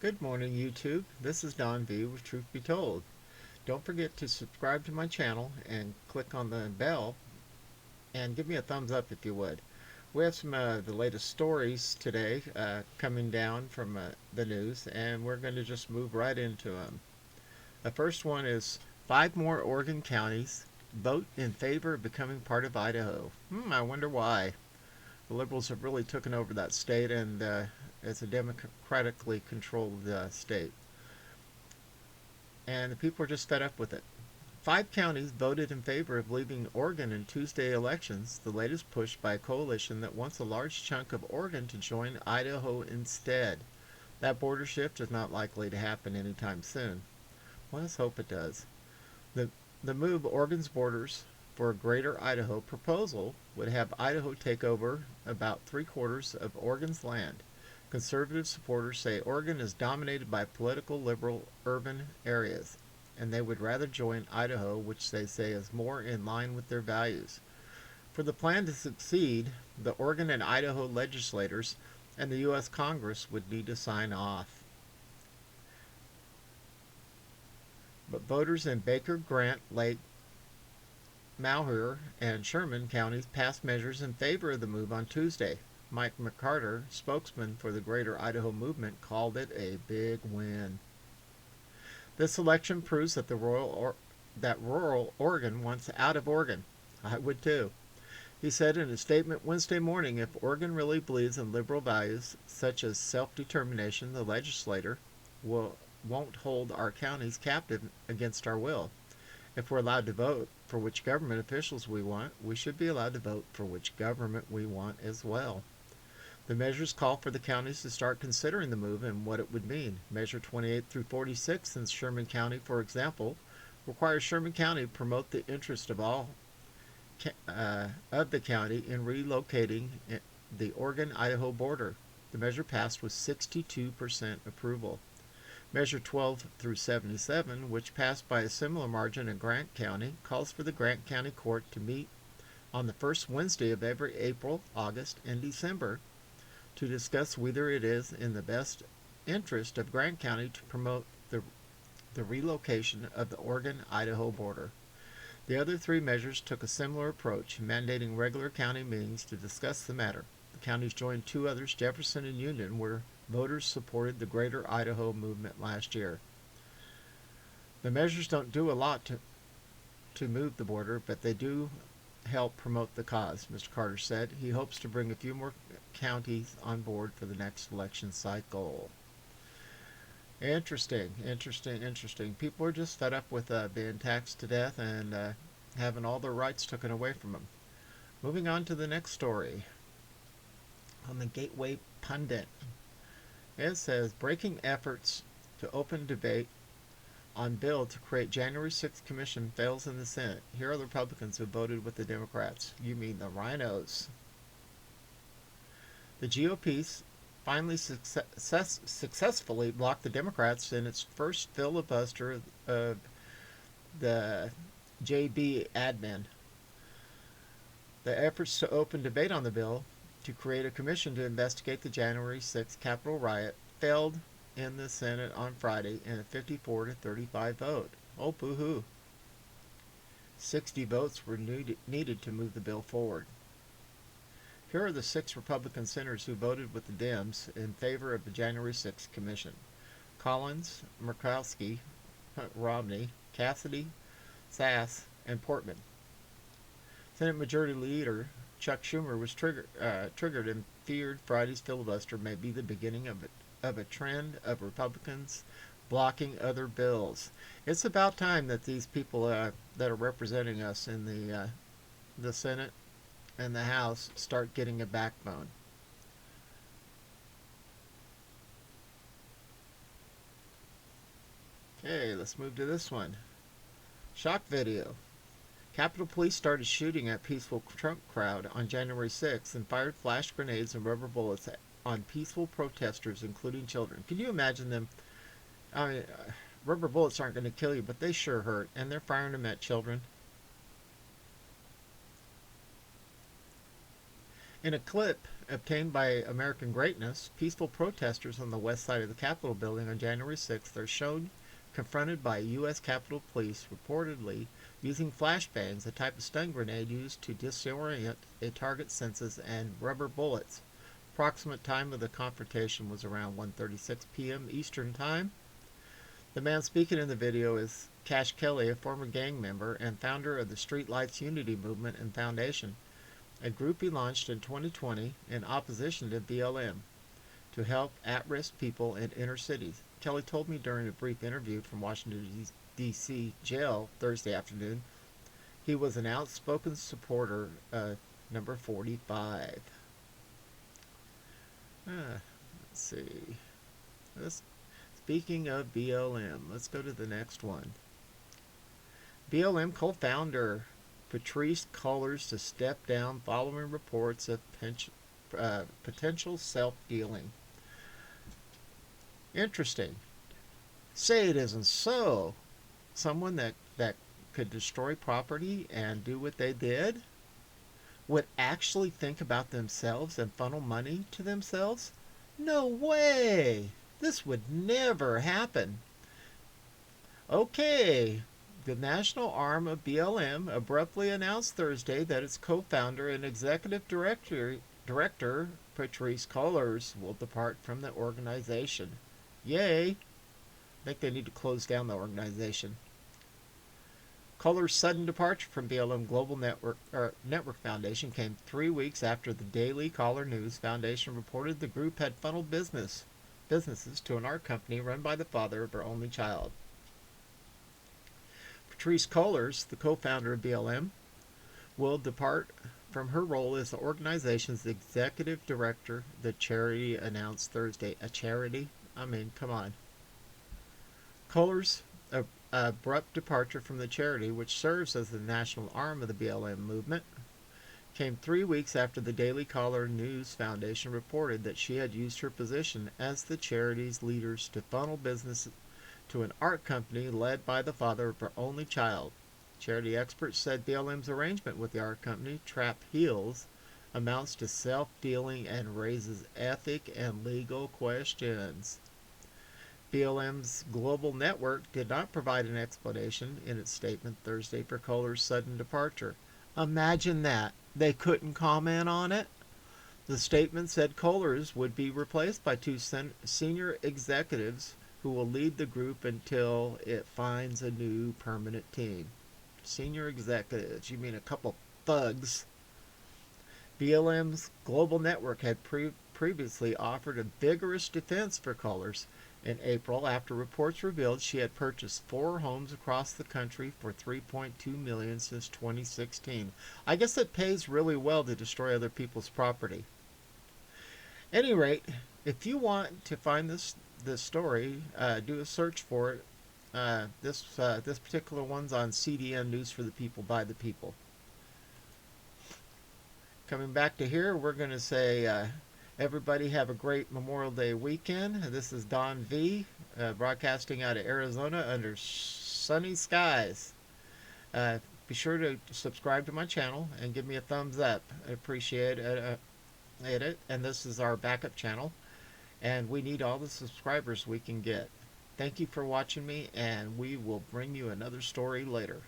Good morning, YouTube. This is Don V with Truth Be Told. Don't forget to subscribe to my channel and click on the bell and give me a thumbs up if you would. We have some of the latest stories today coming down from the news, and we're going to just move right into them. The first one is 5 more Oregon counties vote in favor of becoming part of Idaho. I wonder why. The liberals have really taken over that state, and it's a democratically controlled state. And the people are just fed up with it. 5 counties voted in favor of leaving Oregon in Tuesday elections, the latest push by a coalition that wants a large chunk of Oregon to join Idaho instead. That border shift is not likely to happen anytime soon. Let's hope it does. The, the move Oregon's borders for a greater Idaho proposal would have Idaho take over about 3/4 of Oregon's land. Conservative supporters say Oregon is dominated by political liberal urban areas, and they would rather join Idaho, which they say is more in line with their values. For the plan to succeed, the Oregon and Idaho legislators and the U.S. Congress would need to sign off. But voters in Baker, Grant, Lake, Malheur, and Sherman counties passed measures in favor of the move on Tuesday. Mike McCarter, spokesman for the Greater Idaho Movement, called it a big win. This election proves that rural Oregon wants out of Oregon. I would too. He said in a statement Wednesday morning, if Oregon really believes in liberal values such as self-determination, the legislature won't hold our counties captive against our will. If we're allowed to vote for which government officials we want, we should be allowed to vote for which government we want as well. The measures call for the counties to start considering the move and what it would mean. Measure 28 through 46 in Sherman County, for example, requires Sherman County to promote the interest of all of the county in relocating the Oregon-Idaho border. The measure passed with 62% approval. Measure 12 through 77, which passed by a similar margin in Grant County, calls for the Grant County Court to meet on the first Wednesday of every April, August, and December to discuss whether it is in the best interest of Grant County to promote the relocation of the Oregon-Idaho border. The other 3 measures took a similar approach, mandating regular county meetings to discuss the matter. The counties joined 2 others, Jefferson and Union, where voters supported the Greater Idaho movement last year. The measures don't do a lot to move the border, but they do help promote the cause, Mr. Carter said. He hopes to bring a few more counties on board for the next election cycle. Interesting. People are just fed up with being taxed to death and having all their rights taken away from them. Moving on to the next story on the Gateway Pundit. It says, breaking efforts to open debate on bill to create January 6th commission fails in the Senate. Here are the Republicans who voted with the Democrats. You mean the rhinos. The GOP finally successfully blocked the Democrats in its first filibuster of the JB admin. The efforts to open debate on the bill to create a commission to investigate the January 6th Capitol riot failed in the Senate on Friday in a 54-35 vote. Oh, boo-hoo. 60 votes were needed to move the bill forward. Here are the 6 Republican senators who voted with the Dems in favor of the January 6th commission. Collins, Murkowski, Romney, Cassidy, Sass, and Portman. Senate Majority Leader Chuck Schumer was triggered and feared Friday's filibuster may be the beginning of a trend of Republicans blocking other bills. It's about time that these people that are representing us in the Senate and the House start getting a backbone. Okay, let's move to this one. Shock video. Capitol Police started shooting at peaceful Trump crowd on January 6th and fired flash grenades and rubber bullets on peaceful protesters, including children. Can you imagine them? I mean, rubber bullets aren't going to kill you, but they sure hurt, and they're firing them at children. In a clip obtained by American Greatness, peaceful protesters on the west side of the Capitol building on January 6th are shown confronted by U.S. Capitol Police, reportedly using flashbangs, a type of stun grenade used to disorient a target's senses, and rubber bullets. Approximate time of the confrontation was around 1:36 p.m. Eastern Time. The man speaking in the video is Cash Kelly, a former gang member and founder of the Streetlights Unity Movement and Foundation, a group he launched in 2020 in opposition to BLM to help at-risk people in inner cities. Kelly told me during a brief interview from Washington, D.C. jail Thursday afternoon he was an outspoken supporter of number 45. Let's see. Speaking of BLM, let's go to the next one. BLM co-founder Patrisse Cullors to step down following reports of potential self-dealing. Interesting. Say it isn't so. Someone that could destroy property and do what they did would actually think about themselves and funnel money to themselves? No way! This would never happen. Okay, the national arm of BLM abruptly announced Thursday that its co-founder and executive director Patrisse Cullors will depart from the organization. Yay! I think they need to close down the organization. Cullors' sudden departure from BLM Global Network Foundation came 3 weeks after the Daily Caller News Foundation reported the group had funneled businesses to an art company run by the father of her only child. Patrisse Cullors, the co-founder of BLM, will depart from her role as the organization's executive director, the charity announced Thursday. A charity? I mean, come on. Cullors' abrupt departure from the charity, which serves as the national arm of the BLM movement, came 3 weeks after the Daily Caller News Foundation reported that she had used her position as the charity's leaders to funnel business to an art company led by the father of her only child. Charity experts said BLM's arrangement with the art company, Trap Heels, amounts to self-dealing and raises ethic and legal questions. BLM's global network did not provide an explanation in its statement Thursday for Cullors' sudden departure. Imagine that. They couldn't comment on it. The statement said Cullors would be replaced by two senior executives who will lead the group until it finds a new permanent team. Senior executives, you mean a couple thugs? BLM's global network had previously offered a vigorous defense for Cullors in April after reports revealed she had purchased 4 homes across the country for $3.2 million since 2016. I guess it pays really well to destroy other people's property. At any rate, if you want to find this story, do a search for it. This particular one's on CDN News for the People by the People. Coming back to here, we're going to say everybody have a great Memorial Day weekend. This is Don V, broadcasting out of Arizona under sunny skies. Be sure to subscribe to my channel and give me a thumbs up. I appreciate it. And this is our backup channel, and we need all the subscribers we can get. Thank you for watching me, and we will bring you another story later.